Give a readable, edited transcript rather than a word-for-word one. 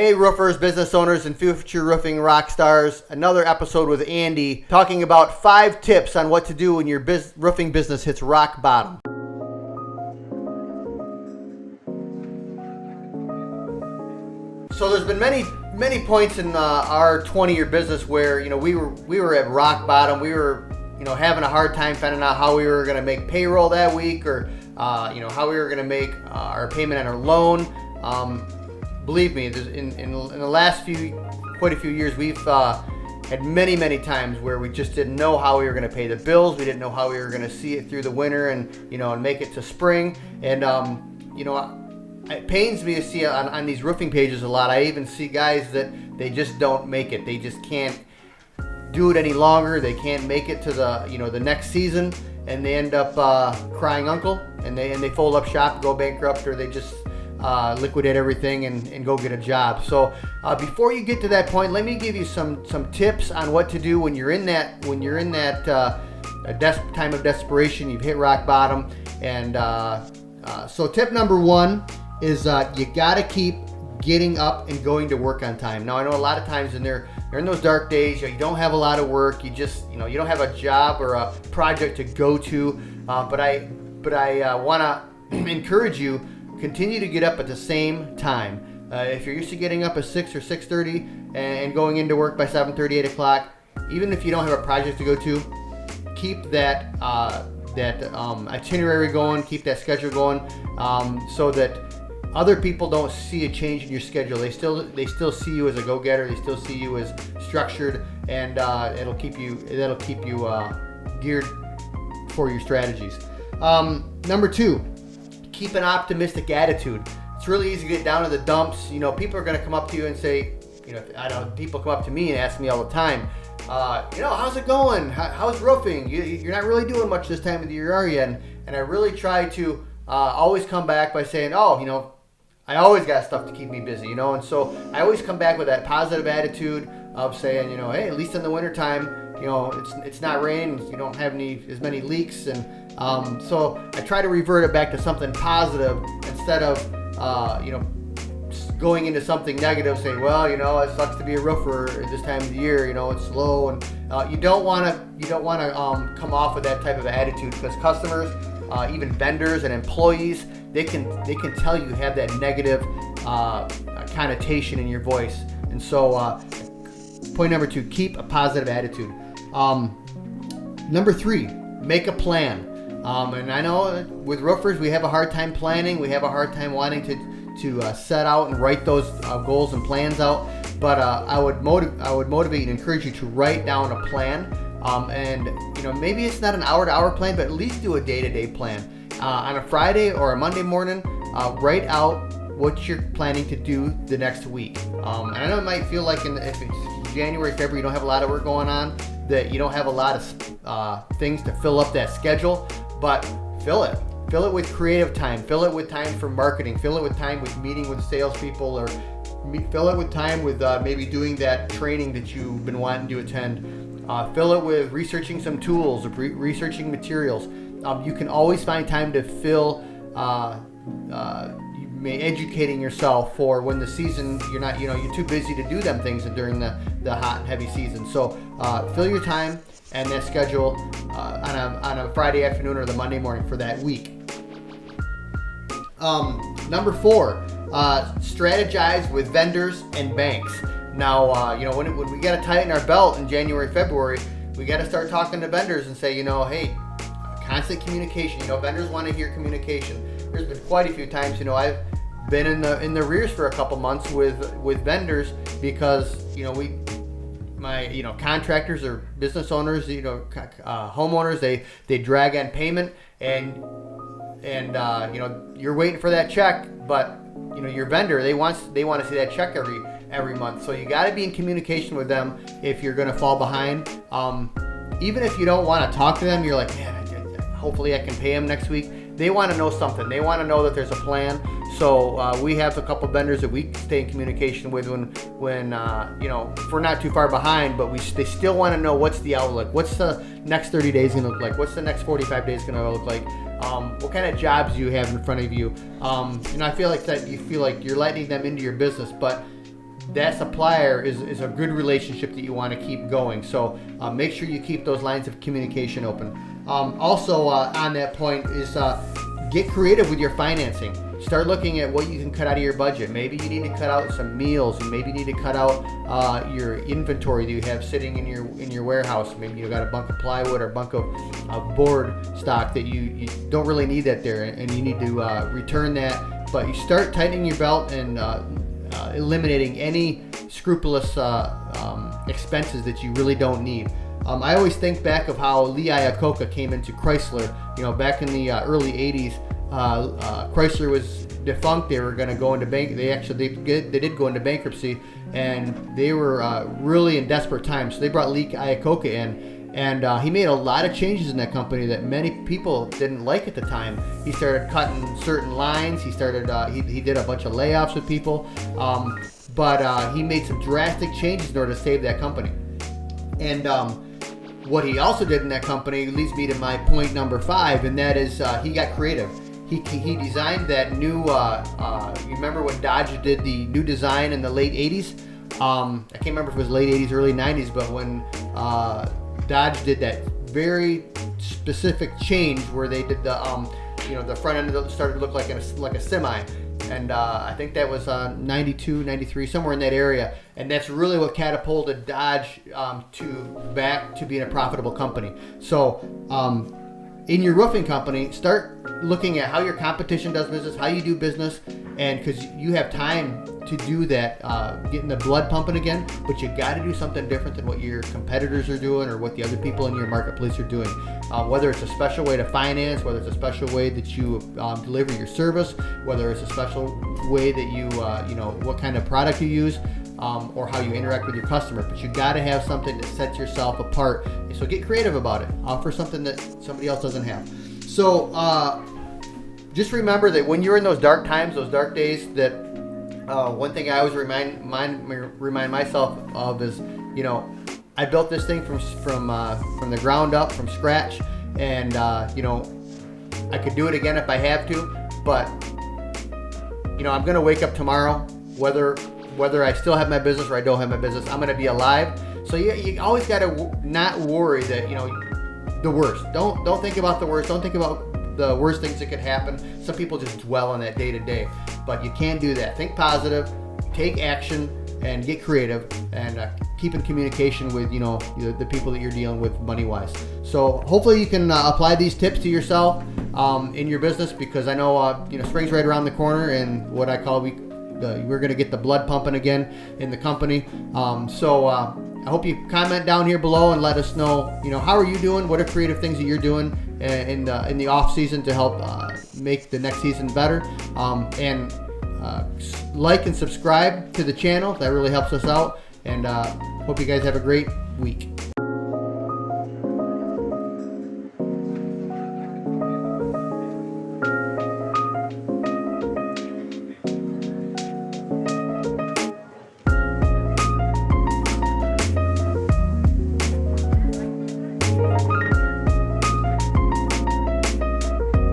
Hey roofers, business owners, and future roofing rock stars. Another episode with Andy talking about 5 tips on what to do when your roofing business hits rock bottom. So there's been many points in our 20-year business where we were at rock bottom. We were having a hard time finding out how we were going to make payroll that week, or how we were going to make our payment on our loan. Believe me, in the last quite a few years, we've had many times where we just didn't know how we were going to pay the bills. We didn't know how we were going to see it through the winter and make it to spring. And it pains me to see on these roofing pages a lot. I even see guys that they just don't make it. They just can't do it any longer. They can't make it to the next season, and they end up crying uncle, and they fold up shop, go bankrupt, or they just liquidate everything and go get a job. So before you get to that point, let me give you some tips on what to do when you're in that time of desperation. You've hit rock bottom, and so tip number 1 is you got to keep getting up and going to work on time. Now I know a lot of times they're in those dark days, you don't have a lot of work, you just you don't have a job or a project to go to, but I want to encourage you. Continue to get up at the same time. If you're used to getting up at 6 or 6:30 and going into work by 7:30, 8 o'clock, even if you don't have a project to go to, keep that itinerary going, keep that schedule going, so that other people don't see a change in your schedule. They still see you as a go-getter. They still see you as structured, and that'll keep you geared for your strategies. Number 2. Keep an optimistic attitude. It's really easy to get down to the dumps. People are going to come up to you and say, people come up to me and ask me all the time, how's it going? How's roofing? You're not really doing much this time of the year, are you? And I really try to always come back by saying, I always got stuff to keep me busy, and so I always come back with that positive attitude of saying, hey, at least in the wintertime, it's not raining, you don't have as many leaks, and so I try to revert it back to something positive instead of going into something negative, saying, well, it sucks to be a roofer at this time of the year, it's slow, and you don't want to come off with that type of attitude, because customers, even vendors and employees, they can tell you have that negative connotation in your voice. And so point number 2, keep a positive attitude. Number 3, make a plan. And I know with roofers, we have a hard time planning. We have a hard time wanting to set out and write those goals and plans out. But I would motivate and encourage you to write down a plan. And maybe it's not an hour-to-hour plan, but at least do a day-to-day plan. On a Friday or a Monday morning, write out what you're planning to do the next week. And I know it might feel like if it's January, February, you don't have a lot of work going on, that you don't have a lot of things to fill up that schedule, but fill it. Fill it with creative time. Fill it with time for marketing. Fill it with time with meeting with salespeople, or fill it with time with maybe doing that training that you've been wanting to attend. Fill it with researching some tools, or researching materials. You can always find time to fill educating yourself for when the season you're too busy to do them things during the hot and heavy season. So fill your time and that schedule on a Friday afternoon or the Monday morning for that week. Number 4, strategize with vendors and banks. Now, when we got to tighten our belt in January, February, we got to start talking to vendors and say, hey, constant communication. Vendors want to hear communication. There's been quite a few times, I've been in the rears for a couple months with vendors because, my contractors or business owners, homeowners, they drag on payment, and you're waiting for that check, but your vendor, they want to see that check every month. So you got to be in communication with them if you're going to fall behind. Even if you don't want to talk to them, you're like, man, hopefully I can pay them next week. They want to know something. They want to know that there's a plan. So we have a couple vendors that we stay in communication with when if we're not too far behind, but they still want to know what's the outlook. What's the next 30 days going to look like? What's the next 45 days going to look like? What kind of jobs do you have in front of you? I feel like that you feel like you're letting them into your business, but that supplier is a good relationship that you want to keep going. So make sure you keep those lines of communication open. Also on that point is get creative with your financing. Start looking at what you can cut out of your budget. Maybe you need to cut out some meals, and maybe you need to cut out your inventory that you have sitting in your warehouse. Maybe you got a bunk of plywood or a bunk of board stock that you don't really need that there, and you need to return that. But you start tightening your belt and eliminating any scrupulous expenses that you really don't need. I always think back of how Lee Iacocca came into Chrysler. Back in the early 80s, Chrysler was defunct. They were going to go into bank. They did go into bankruptcy, and they were really in desperate times. So they brought Lee Iacocca in, and he made a lot of changes in that company that many people didn't like at the time. He started cutting certain lines. He started he did a bunch of layoffs with people, but he made some drastic changes in order to save that company. And what he also did in that company leads me to my point number 5, and that is he got creative. He designed that new, you remember when Dodge did the new design in the late 80s? I can't remember if it was late 80s, early 90s, but when Dodge did that very specific change where they did the front end of it started to look like a semi. And I think that was 92, 93, somewhere in that area. And that's really what catapulted Dodge back to being a profitable company. So in your roofing company, start looking at how your competition does business, how you do business, and because you have time to do that, getting the blood pumping again, but you got to do something different than what your competitors are doing or what the other people in your marketplace are doing. Whether it's a special way to finance, whether it's a special way that you deliver your service, whether it's a special way that you what kind of product you use, or how you interact with your customer. But you got to have something that sets yourself apart. So get creative about it. Offer something that somebody else doesn't have. So just remember that when you're in those dark times, those dark days, that one thing I always remind myself of is, I built this thing from the ground up, from scratch, and I could do it again if I have to. But I'm gonna wake up tomorrow, whether I still have my business or I don't have my business, I'm gonna be alive. So you always gotta not worry that the worst. Don't think about the worst. Don't think about the worst things that could happen. Some people just dwell on that day to day, but you can't do that. Think positive, take action, and get creative, and keep in communication with the people that you're dealing with money wise. So hopefully you can apply these tips to yourself in your business, because I know spring's right around the corner, and what I call we're going to get the blood pumping again in the company. So I hope you comment down here below and let us know, how are you doing? What are creative things that you're doing in the off season to help make the next season better? And like and subscribe to the channel. That really helps us out. And hope you guys have a great week.